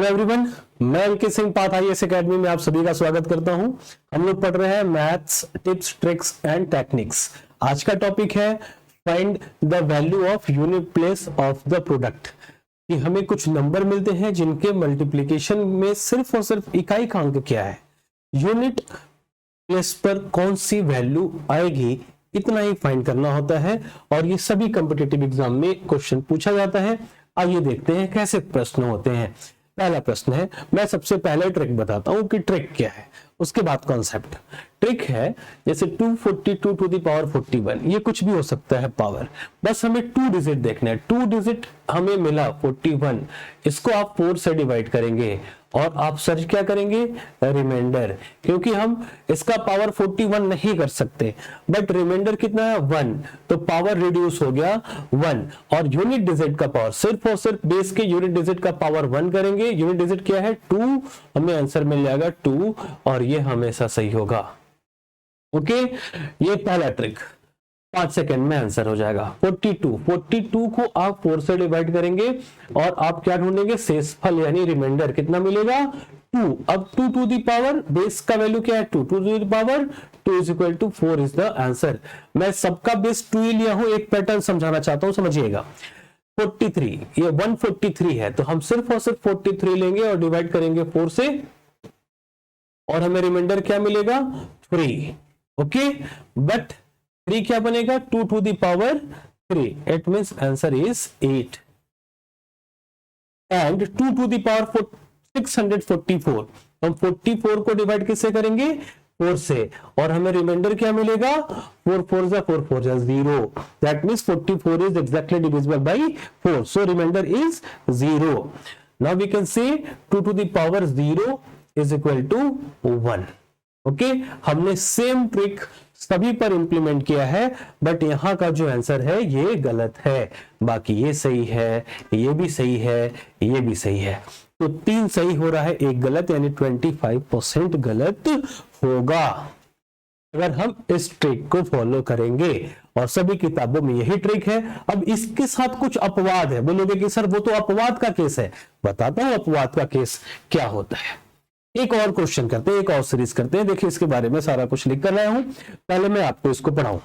Hello everyone, मैं Ankit Singh path IAS academy में आप सभी का स्वागत करता हूं। हम लोग पढ़ रहे हैं maths tips tricks and techniques. आज का टॉपिक है find the value of unit place of the product. कि हमें कुछ नंबर मिलते हैं जिनके मल्टीप्लिकेशन में सिर्फ और सिर्फ इकाई का अंक क्या है, यूनिट प्लेस पर कौन सी वैल्यू आएगी, इतना ही फाइंड करना होता है। और ये सभी कॉम्पिटिटिव एग्जाम में क्वेश्चन पूछा जाता है। आइए देखते हैं कैसे प्रश्न होते हैं। पहला प्रश्न है, मैं सबसे पहले ट्रिक बताता हूं कि ट्रिक क्या है, उसके बाद कॉन्सेप्ट। ट्रिक है जैसे 242 टू द पावर 41, ये कुछ भी हो सकता है पावर, बस हमें 2 डिजिट देखना है। 2 डिजिट हमें मिला 41, इसको आप 4 से डिवाइड करेंगे और आप सर्च क्या करेंगे, रिमाइंडर, क्योंकि हम इसका पावर 41 नहीं कर सकते, बट रिमाइंडर कितना है 1, तो पावर रिड्यूस हो गया 1। और यूनिट डिजिट का पावर सिर्फ और सिर्फ बेस के यूनिट डिजिट का पावर 1 करेंगे। यूनिट डिजिट क्या है 2, हमें आंसर मिल जाएगा 2 और ये हमेशा सही होगा। ओके, ये पहला ट्रिक। 5 सेकंड में आंसर हो जाएगा। 42 को आप 4 से डिवाइड करेंगे और आप क्या ढूंढेंगे, शेषफल यानी रिमाइंडर कितना मिलेगा 2। अब 2 टू द पावर, बेस का वैल्यू क्या है 2 to the power 2 is equal to 4 is the answer. मैं सबका बेस 2 ही लिया हूं, एक पैटर्न समझाना चाहता हूं, समझिएगा। 43, ये 143 है, तो हम सिर्फ और सिर्फ 43 लेंगे और डिवाइड करेंगे 4 से और हमें रिमाइंडर क्या मिलेगा 3। ओके, बट 3 क्या बनेगा 2 to the power 3, it means answer is 8। And 2 to the power 644, हम 44 को डिवाइड किससे करेंगे 4 से और हमें रिमाइंडर क्या मिलेगा 4 4 जा 4 4 जा 0, that means 44 is exactly divisible by 4, so reminder is 0। Now we can say 2 to the power 0 is equal to 1। Okay, हमने सेम ट्रिक सभी पर इंप्लीमेंट किया है, बट यहां का जो आंसर है ये गलत है, बाकी ये सही है, ये भी सही है, ये भी सही है। तो 3 सही हो रहा है, एक गलत, यानी 25% गलत होगा अगर हम इस ट्रिक को फॉलो करेंगे। और सभी किताबों में यही ट्रिक है। अब इसके साथ कुछ अपवाद है, बोलोगे कि सर वो तो अपवाद का केस है, बताता हूं अपवाद का केस क्या होता है। एक और क्वेश्चन करते हैं, एक और सीरीज करते हैं। देखिए इसके बारे में सारा कुछ लिख कर लाया हूं, पहले मैं आपको इसको पढ़ाऊं।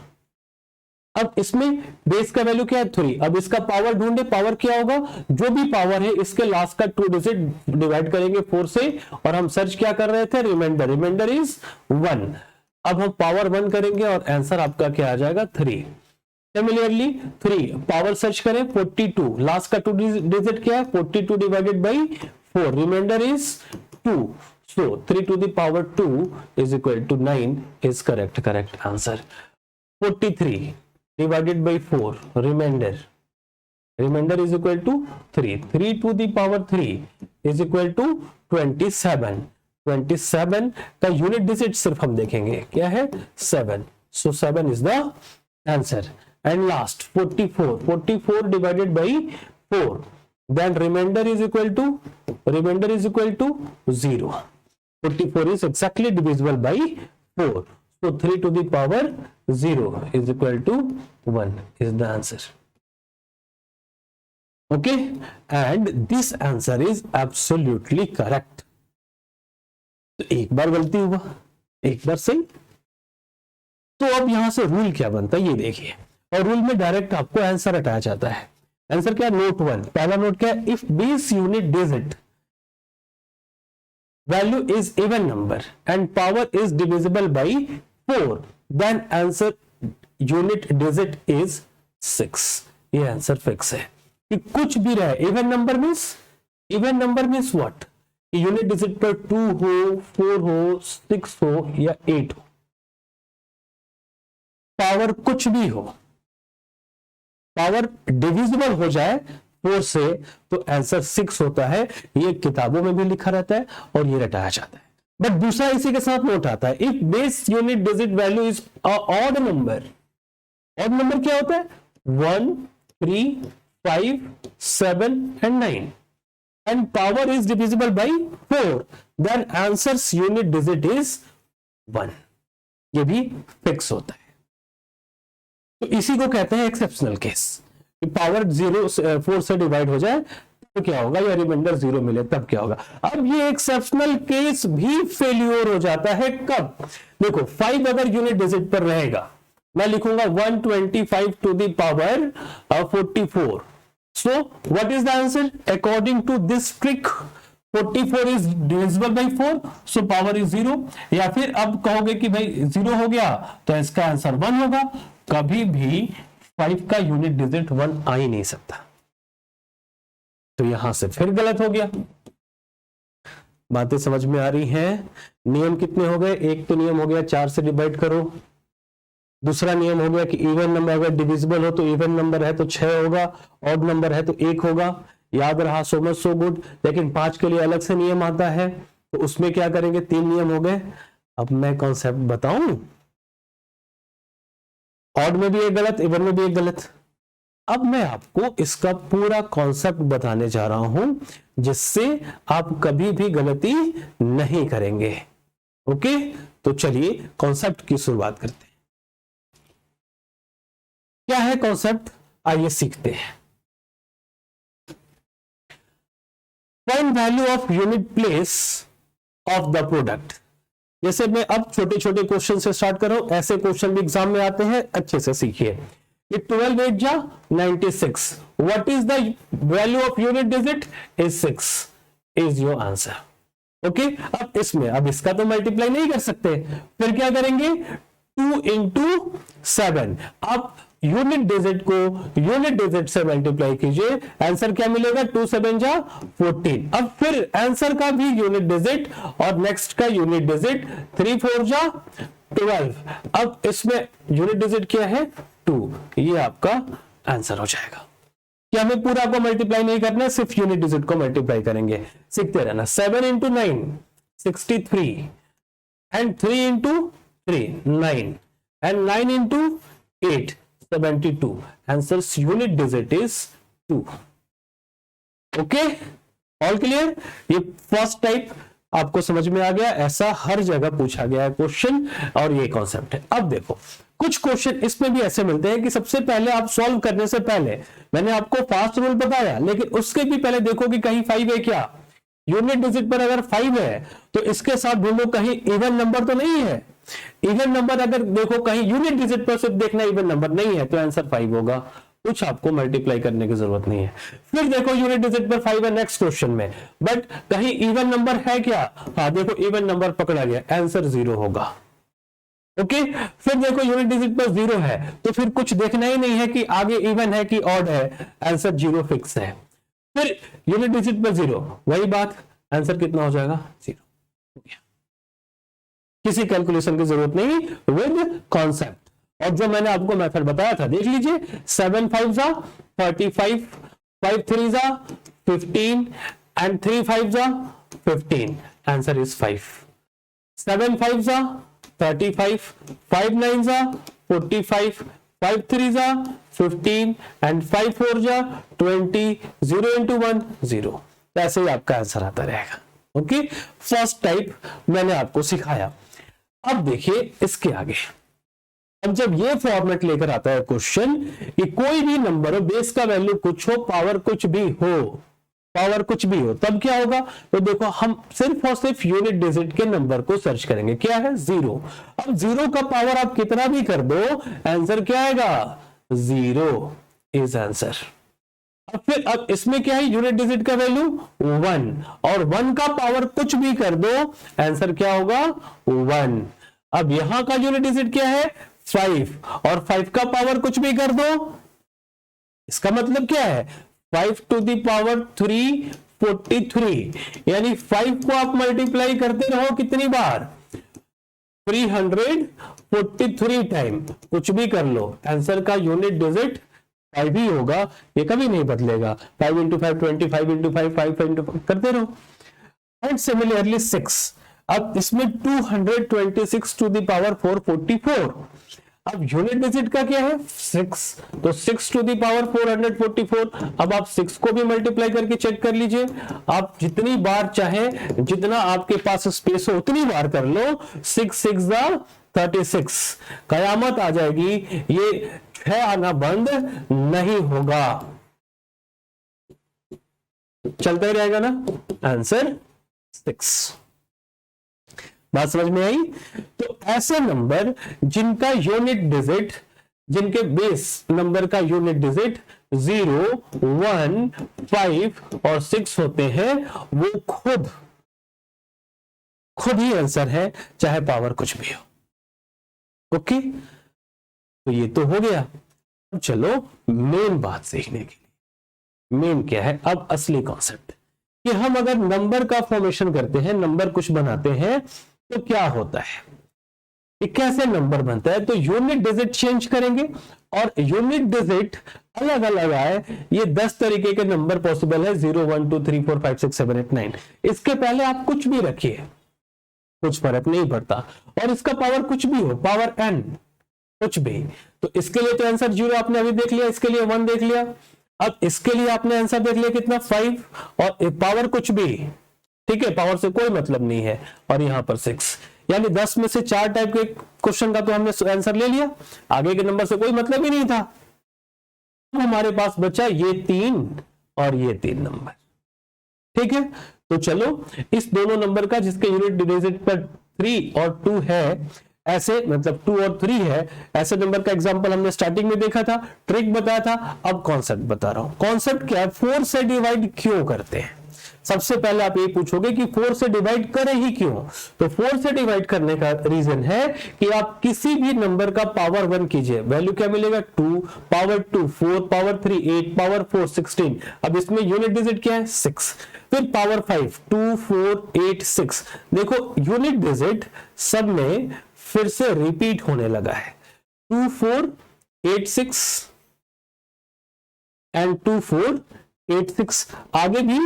अब इसमें बेस का वैल्यू क्या है 3, अब इसका पावर ढूंढे, पावर क्या होगा, जो भी पावर है इसके लास्ट का 2 डिजिट डिवाइड करेंगे 4 से और हम सर्च क्या कर रहे थे, रिमाइंडर, रिमाइंडर इज 1। अब हम पावर 1 करेंगे और आंसर आपका क्या आ जाएगा 3। सिमिलरली 3 पावर सर्च करें 42, लास्ट का 2 डिजिट क्या है 42 divided by 4, reminder is 2, so 3 to the power 2 is equal to 9 is correct answer। 43 divided by 4, remainder is equal to 3, 3 to the power 3 is equal to 27। 27 का unit digit सिर्फ हम देखेंगे क्या है 7, so 7 is the answer। and last 44 divided by 4, then remainder is equal to 0। 44 is exactly divisible by 4, so 3 to the power 0 is equal to 1 is the answer। okay, and this answer is absolutely correct। तो एक बार गलती हुआ, एक बार सही। तो अब यहां से रूल क्या बनता है ये देखिए, और रूल में डायरेक्ट आपको आंसर हटाया जाता है। आंसर क्या है, नोट 1, पहला नोट क्या है, if base unit digit value is even number and power is divisible by 4, then answer unit digit is 6। ये आंसर फिक्स है कि कुछ भी रहे, even number means what, unit digit पर 2 हो, 4 हो, 6 हो या 8 हो, पावर कुछ भी हो, पावर डिविजिबल हो जाए 4 से तो आंसर 6 होता है। ये किताबों में भी लिखा रहता है और ये रटाया जाता है। बट दूसरा इसी के साथ नोट आता है, if base unit digit value is odd number क्या होता है 1, 3, 5, 7 and 9 and power is divisible by 4, then answers unit digit is 1। ये भी फिक्स होता है। तो इसी को कहते हैं एक्सेप्शनल केस, पावर 4 से डिवाइड हो जाए तो क्या होगा, या रिमाइंडर 0 मिले तब क्या होगा। अब ये एक्सेप्शनल केस भी फेल्योर हो जाता है कब, देखो 5 अगर यूनिट डिजिट पर रहेगा, मैं लिखूंगा 125 to the power 44। So what is the answer according to this trick, 44 is divisible by 4, so power is 0। या फिर अब कहोगे कि भाई 0 हो गया तो इसका आंसर 1 होगा, कभी भी 5 का यूनिट डिजिट 1 आ ही नहीं सकता, तो यहां से फिर गलत हो गया। बातें समझ में आ रही हैं। नियम कितने हो गए, एक तो नियम हो गया 4 से डिवाइड करो, दूसरा नियम हो गया कि इवन नंबर अगर डिविजिबल हो तो इवन नंबर है तो 6 होगा, ऑड नंबर है तो 1 होगा, याद रहा, सो मच सो गुड। लेकिन 5 के लिए अलग से नियम आता है, तो उसमें क्या करेंगे, 3 नियम हो गए। अब मैं कॉन्सेप्ट बताऊं, ऑड में भी एक गलत, इवन में भी एक गलत। अब मैं आपको इसका पूरा कॉन्सेप्ट बताने जा रहा हूं, जिससे आप कभी भी गलती नहीं करेंगे। ओके, तो चलिए कॉन्सेप्ट की शुरुआत करते हैं। क्या है कॉन्सेप्ट, आइए सीखते हैं। Find value of unit place of the product. जैसे मैं अब छोटे छोटे क्वेश्चन से स्टार्ट कर रहा हूं, ऐसे क्वेश्चन भी एग्जाम में आते हैं, अच्छे से सीखिए। 12 8 जा 96, what is the value of unit digit is 6 is your answer. Okay, अब इसमें अब इसका तो मल्टीप्लाई नहीं कर सकते, फिर क्या करेंगे, 2 इंटू 7। अब यूनिट डिजिट को यूनिट डिजिट से मल्टीप्लाई कीजिए, आंसर क्या मिलेगा, 2 7 जा 14। अब फिर आंसर का भी यूनिट डिजिट और नेक्स्ट का यूनिट डिजिट, 3 4 जा 12। अब इसमें यूनिट डिजिट क्या है, 2, ये आपका आंसर हो जाएगा। क्या हमें पूरा को मल्टीप्लाई नहीं करना है, सिर्फ यूनिट डिजिट को मल्टीप्लाई करेंगे, सीखते रहना। 7 into 9 63 and 3 into 3 9 and 9 into 8 72। Answer unit digit is 2। Okay, all clear. ये फर्स्ट टाइप आपको समझ में आ गया, ऐसा हर जगह पूछा गया है क्वेश्चन, और ये कॉन्सेप्ट है। अब देखो कुछ क्वेश्चन इसमें भी ऐसे मिलते हैं कि सबसे पहले आप सॉल्व करने से पहले मैंने आपको फास्ट रूल बताया, लेकिन उसके भी पहले देखो कि कहीं 5 है क्या, यूनिट डिजिट पर अगर 5 है तो इसके साथ ढूंढो कहीं इवन नंबर तो नहीं है। इवन नंबर अगर देखो कहीं यूनिट डिजिट पर सिर्फ देखना इवन नंबर नहीं है, तो आंसर 5 होगा, कुछ आपको मल्टीप्लाई करने की जरूरत नहीं है। फिर देखो यूनिट डिजिट पर 5 है नेक्स्ट क्वेश्चन में, बट कहीं इवन नंबर है क्या, हाँ देखो इवन नंबर पकड़ा गया, आंसर 0 होगा। ओके, फिर देखो यूनिट डिजिट पर 0 है, तो फिर कुछ देखना ही नहीं है कि आगे इवन है कि ऑड है, आंसर 0 फिक्स है। फिर यूनिट डिजिट पर 0, वही बात, आंसर कितना हो जाएगा, 0। किसी कैलकुलेशन की जरूरत नहीं, विद कॉन्सेप्ट। और जो मैंने आपको मेथड बताया था देख लीजिए, 7 5 जा 45, 5 3 जा 15 एंड 3 5 जा 15, आंसर इज 5। 7 5 जा 35, 5 9 जा 45, 5 3 जा 15 एंड 5 4 जा 20, 0 इंटू 1 0, ऐसे ही आपका आंसर आता रहेगा। ओके, फर्स्ट टाइप मैंने आपको सिखाया। अब देखिए इसके आगे, अब जब ये फॉर्मेट लेकर आता है क्वेश्चन कि कोई भी नंबर हो, बेस का वैल्यू कुछ हो, पावर कुछ भी हो, पावर कुछ भी हो, तब क्या होगा, तो देखो हम सिर्फ और सिर्फ यूनिट डिजिट के नंबर को सर्च करेंगे, क्या है 0। अब 0 का पावर आप कितना भी कर दो, आंसर क्या आएगा, 0 इज आंसर। अब फिर अब इसमें क्या है, यूनिट डिजिट का वैल्यू 1, और 1 का पावर कुछ भी कर दो, आंसर क्या होगा 1। अब यहां का यूनिट डिजिट क्या है 5, और 5 का पावर कुछ भी कर दो, इसका मतलब क्या है 5 टू द पावर 3 43, यानी 5 को आप मल्टीप्लाई करते रहो कितनी बार, 343 टाइम, कुछ भी कर लो, आंसर का यूनिट डिजिट 5 ही होगा, ये कभी नहीं बदलेगा। 5 इंटू 5 20, 5 इंटू 5 5 इंटू 5 करते रहो। एंड सिमिलरली 6, अब इसमें 226 टू द पावर 444। अब यूनिट डिजिट का क्या है 6, तो 6 टू द पावर 444। अब आप 6 को भी मल्टीप्लाई करके चेक कर लीजिए, आप जितनी बार चाहे, जितना आपके पास स्पेस हो उतनी बार कर लो। 6 6 36, कयामत आ जाएगी, ये 6 आना बंद नहीं होगा। चलता ही रहेगा ना, आंसर 6। बात समझ में आई? तो ऐसे नंबर जिनका यूनिट डिजिट, जिनके बेस नंबर का यूनिट डिजिट 0, 1, 5 और 6 होते हैं, वो खुद ही आंसर है, चाहे पावर कुछ भी हो। ओके, तो ये तो हो गया। अब चलो मेन बात सीखने के लिए। मेन क्या है? अब असली कॉन्सेप्ट कि हम अगर नंबर का फॉर्मेशन करते हैं, नंबर कुछ बनाते हैं, तो क्या होता है, ये कैसे नंबर बनता है? तो यूनिट डिजिट चेंज करेंगे, और यूनिट डिजिट अलग अलग आए। ये 10 तरीके के नंबर पॉसिबल है, 0, 1, 2, 3, 4, 5, 6, 7, 8, 9। इसके पहले आप कुछ भी रखिए, कुछ फर्क नहीं पड़ता। और इसका पावर कुछ भी हो, पावर n कुछ भी। तो इसके लिए तो आंसर 0 आपने अभी देख लिया, इसके लिए 1 देख लिया। अब इसके लिए आपने आंसर देख लिया कितना, 5, और पावर कुछ भी, ठीक है, पावर से कोई मतलब नहीं है। और यहां पर 6, यानी 10 में से 4 टाइप के क्वेश्चन का तो हमने आंसर ले लिया, आगे के नंबर से कोई मतलब ही नहीं था। हमारे पास बचा ये 3 और ये 3 नंबर, ठीक है। तो चलो इस दोनों नंबर का जिसके यूनिट डिजिट पर 3 और 2 है, ऐसे मतलब 2 और 3 है, ऐसे नंबर का एग्जांपल हमने स्टार्टिंग में देखा था, ट्रिक बताया था। अब कॉन्सेप्ट बता रहा हूं। कॉन्सेप्ट क्या है? 4 से डिवाइड क्यों करते हैं? सबसे पहले आप ये पूछोगे कि 4 से डिवाइड करें ही क्यों? तो 4 से डिवाइड करने का रीजन है कि आप किसी भी नंबर का पावर 1 कीजिए, वैल्यू क्या मिलेगा, 2, पावर 2 4, पावर 3 8, पावर 4 16। अब इसमें यूनिट डिजिट क्या है, 6। फिर पावर 5 2 4 8 6। देखो यूनिट डिजिट सब में फिर से रिपीट होने लगा है, 2 4 8 6 एंड 2 4 8 6। आगे भी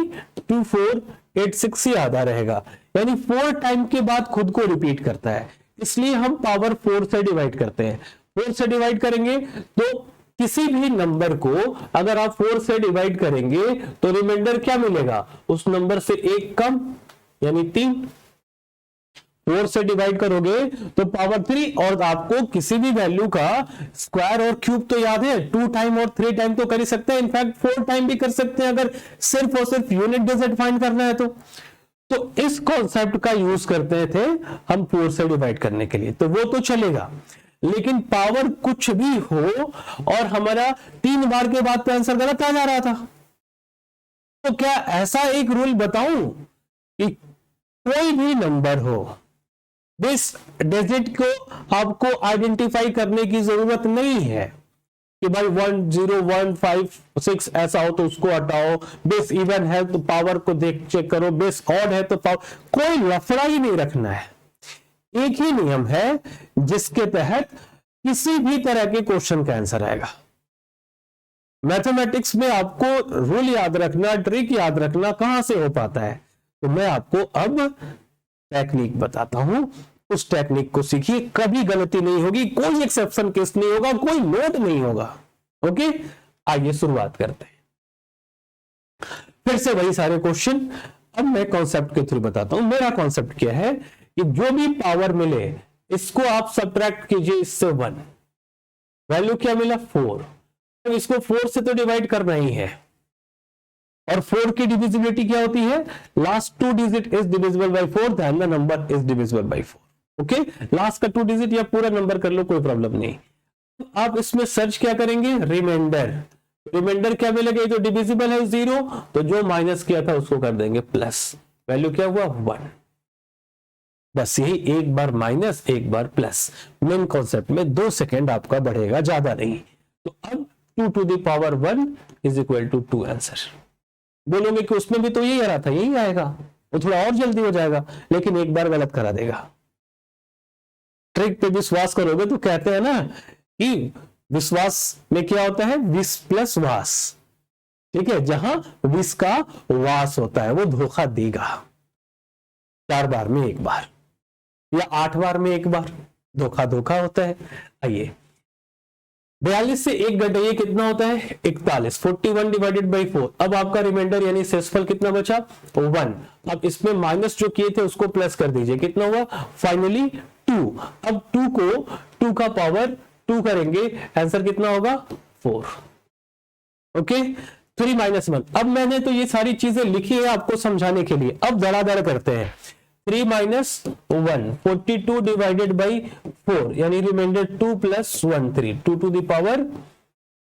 2 4 8 6 ही आधा रहेगा, यानी 4 टाइम के बाद खुद को रिपीट करता है। इसलिए हम पावर 4 से डिवाइड करते हैं। 4 से डिवाइड करेंगे तो किसी भी नंबर को अगर आप 4 से डिवाइड करेंगे तो रिमाइंडर क्या मिलेगा, उस नंबर से एक कम, यानी 3। 4 से डिवाइड करोगे तो पावर 3, और आपको किसी भी वैल्यू का स्क्वायर और क्यूब तो याद है, 2 टाइम और 3 टाइम तो कर ही सकते हैं, इनफैक्ट 4 टाइम भी कर सकते हैं अगर सिर्फ और सिर्फ यूनिट डिजिट फाइंड करना है तो इस कॉन्सेप्ट का यूज करते थे हम 4 से डिवाइड करने के लिए, तो वो तो चलेगा। लेकिन पावर कुछ भी हो और हमारा 3 बार के बाद तो आंसर गलत आ जा रहा था, तो क्या ऐसा एक रूल बताऊं कि कोई भी नंबर हो, इस डिजिट को आपको आइडेंटिफाई करने की जरूरत नहीं है कि भाई 1 0 1 5 6 ऐसा हो तो उसको हटाओ, बेस इवन है तो पावर को देख चेक करो, बेस ऑड है तो पावर, कोई लफड़ा ही नहीं रखना है। एक ही नियम है जिसके तहत किसी भी तरह के क्वेश्चन का आंसर आएगा। मैथमेटिक्स में आपको रूल याद रखना, ट्रिक याद रखना कहां से हो पाता है, तो मैं आपको अब टेक्निक बताता हूं, उस टेक्निक को सीखिए, कभी गलती नहीं होगी, कोई एक्सेप्शन केस नहीं होगा, कोई नोट नहीं होगा। ओके, आइए शुरुआत करते हैं। फिर से वही सारे क्वेश्चन, अब मैं कॉन्सेप्ट के थ्रू बताता हूं। मेरा कॉन्सेप्ट क्या है कि जो भी पावर मिले इसको आप सब्ट्रैक्ट कीजिए इससे 1, वैल्यू क्या मिला 4, तो इसको 4 से तो डिवाइड करना ही है, और 4 की डिविजिबिलिटी क्या होती है, last 2 digit is divisible by 4 then the number is divisible by 4। Okay, last का 2 डिजिट या पूरा नंबर कर लो, कोई प्रॉब्लम नहीं। आप इसमें सर्च क्या करेंगे, रिमाइंडर। रिमाइंडर क्या मिलेगा, जो डिविजिबल है 0, तो जो माइनस किया था उसको कर देंगे प्लस, वैल्यू क्या हुआ 1। बस यही, एक बार माइनस एक बार प्लस। मेन कॉन्सेप्ट में 2 सेकेंड आपका बढ़ेगा, ज्यादा नहीं। तो अब 2 to the power 1 is equal to 2 answer. बोलोगे कि उसमें भी तो यही आ रहा था, यही आएगा, वो थोड़ा और जल्दी हो जाएगा, लेकिन एक बार गलत करा देगा। ट्रिक पे विश्वास करोगे तो कहते हैं ना कि विश्वास में क्या होता है, विष प्लस वास, ठीक है, जहां विष का वास होता है वो धोखा देगा। 4 बार में एक बार या 8 बार में एक बार धोखा धोखा होता है। आइए, 42 से 1 घटाइए, कितना होता है 41, 41 डिवाइडेड बाई 4। अब आपका रिमाइंडर यानी शेषफल कितना बचा 1। अब इसमें माइनस जो किए थे उसको प्लस कर दीजिए, कितना हुआ फाइनली 2। अब 2 को 2 का पावर 2 करेंगे, आंसर कितना होगा 4। ओके, 3 - 1। अब मैंने तो ये सारी चीजें लिखी है आपको समझाने के लिए, अब धड़ाधड़ करते हैं। 3 - 1 42 डिवाइडेड बाई 4 यानी reminder 2 + 1 3 2 to the power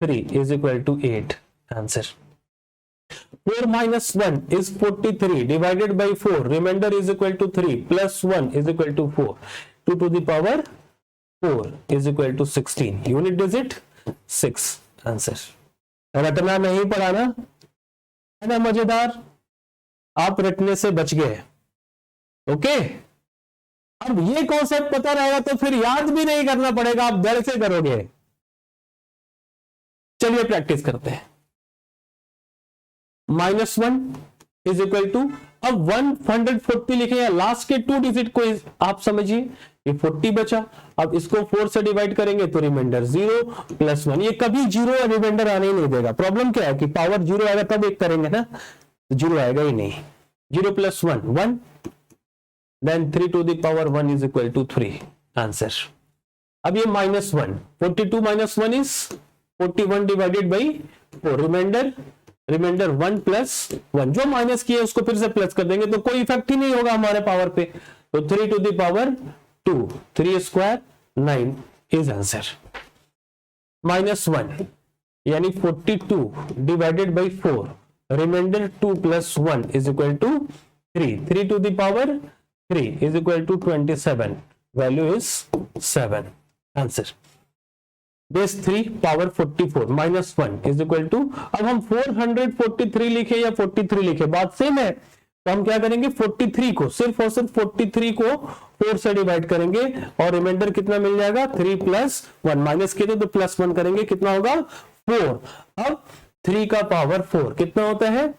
3 is equal to 8 answer. 4 - 1 is 43 divided by 4 remainder is equal to 3 plus 1 is equal to 4 2 to the power 4 is equal to 16 unit digit 6 answer. रटना नहीं पढ़ाना है ना, मजेदार, आप रटने से बच गए। ओके, अब ये कॉन्सेप्ट पता रहेगा तो फिर याद भी नहीं करना पड़ेगा, आप डर से करोगे। चलिए प्रैक्टिस करते हैं। -1 इज इक्वल टू, अब 140 लिखे या लास्ट के 2 डिजिट को आप समझिए, ये 40 बचा। अब इसको 4 से डिवाइड करेंगे तो रिमाइंडर 0 + 1, ये कभी 0 या रिमाइंडर आने ही नहीं देगा। प्रॉब्लम क्या है कि पावर 0 आएगा तब एक करेंगे ना, तो 0 आएगा ही नहीं। 0 + 1 1 then 3 to the power 1 is equal to 3 answer. अब ये -1 42 - 1 इज 41 डिवाइडेड बाई 4 रिमाइंडर 1 + 1, जो माइनस किए उसको फिर से प्लस कर देंगे तो कोई इफेक्ट ही नहीं होगा हमारे पावर पे, तो 3 to the power 2 3 square 9 is answer. -1 यानी 42 divided by 4 reminder 2 + 1 is equal to 3 3 to the power 3 is equal to 27, value is 7 answer. Base 3 power 44 -1 is equal to, अब हम 443 लिखे या 43 लिखे बात सेम है, तो हम क्या करेंगे 43 को सिर्फ और सिर्फ 43 को 4 से डिवाइड करेंगे और रिमाइंडर कितना मिल जाएगा 3 + 1, माइनस किए तो +1 करेंगे, कितना होगा 4। अब 3 का पावर 4 कितना होता है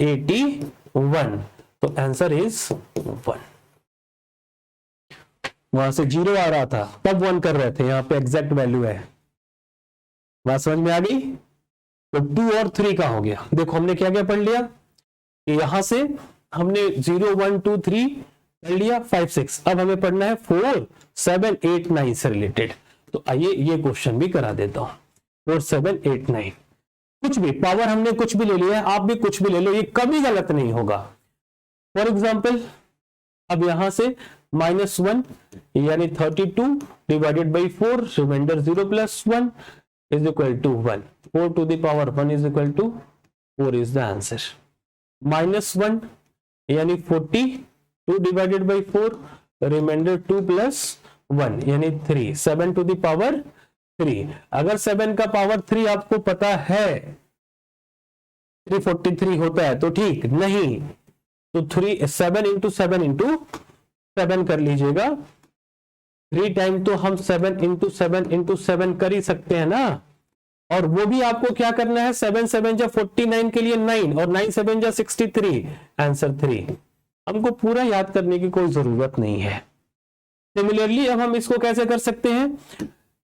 81, तो आंसर इज 1। वहां से 0 आ रहा था तब 1 कर रहे थे, यहां पे एग्जैक्ट वैल्यू है। बात समझ में आ गई? तो 2 और 3 का हो गया। देखो हमने क्या क्या पढ़ लिया, यहां से हमने 0 1 2 3 पढ़ लिया, 5 6, अब हमें पढ़ना है 4 7 8 9 से रिलेटेड। तो आइए ये क्वेश्चन भी करा देता हूं। 4 7 8 9 कुछ भी पावर हमने कुछ भी ले लिया है, आप भी कुछ भी ले लो, ये कभी गलत नहीं होगा। फॉर एग्जाम्पल अब यहां से -1 यानी 32 divided by 4 reminder 0 + 1 is equal to 1 4 to the power 1 is equal to 4 is the answer। -1 यानी 42 डिवाइडेड बाई 4 रिमाइंडर 2 + 1 यानी 3 7 टू द पावर 3। अगर 7 का पावर 3 आपको पता है 343 होता है तो ठीक, नहीं तो 7 × 7 × 7 कर लीजिएगा। 3 टाइम तो हम 7 × 7 × 7 कर ही सकते हैं ना, और वो भी आपको क्या करना है 7 7 जा 49 के लिए 9 और 9 7 जा 63 आंसर 3। हमको पूरा याद करने की कोई जरूरत नहीं है। सिमिलरली अब हम इसको कैसे कर सकते हैं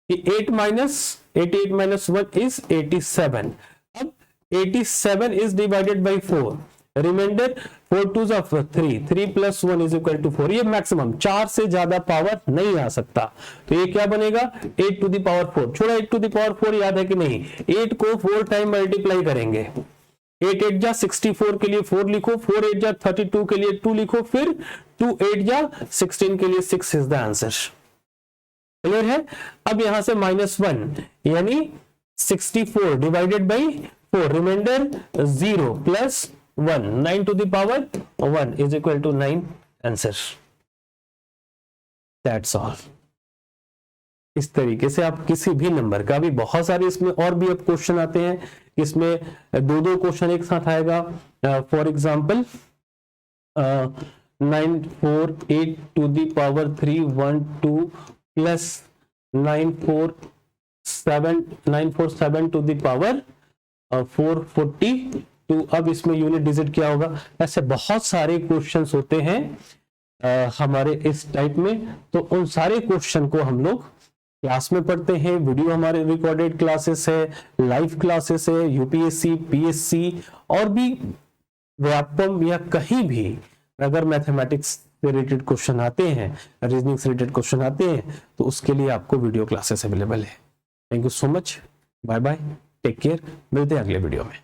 कि 88 - 1 इज 87। अब 87 is divided by 4 reminder 4 2 3 3 + 1 is equal to 4। ये मैक्सिमम 4 से ज्यादा पावर नहीं आ सकता, तो ये क्या बनेगा 8 टू द पावर 4। छोड़ा 8 टू द पावर 4 याद है कि नहीं, 8 को 4 टाइम मल्टीप्लाई करेंगे। 8 8 जा 64 के लिए 4 लिखो, 4 8 जा 32 के लिए 2 लिखो, फिर 2 8 जा 16 के लिए 6 इज द आंसर। क्लियर है? अब यहां से -1 यानी 64 divided by 4 reminder 0 + 1 9 to the power 1 is equal to 9 answer. That's all. इस तरीके से आप किसी भी नंबर का भी, बहुत सारे इसमें और भी अब क्वेश्चन आते हैं, इसमें 2 क्वेश्चन एक साथ आएगा। For example 948 to the power 3 1 2 plus 947 to the power 442। अब इसमें यूनिट डिजिट क्या होगा? ऐसे बहुत सारे क्वेश्चंस होते हैं हमारे इस टाइप में, तो उन सारे क्वेश्चन को हम लोग क्लास में पढ़ते हैं। वीडियो हमारे रिकॉर्डेड क्लासेस है, लाइव क्लासेस है, यूपीएससी पीएससी और भी व्यापम या कहीं भी अगर मैथमेटिक्स से रिलेटेड क्वेश्चन आते हैं, रीजनिंग से रिलेटेड क्वेश्चन आते हैं, तो उसके लिए आपको वीडियो क्लासेस अवेलेबल है। Thank you so much, bye bye, take care, मिलते हैं अगले वीडियो में।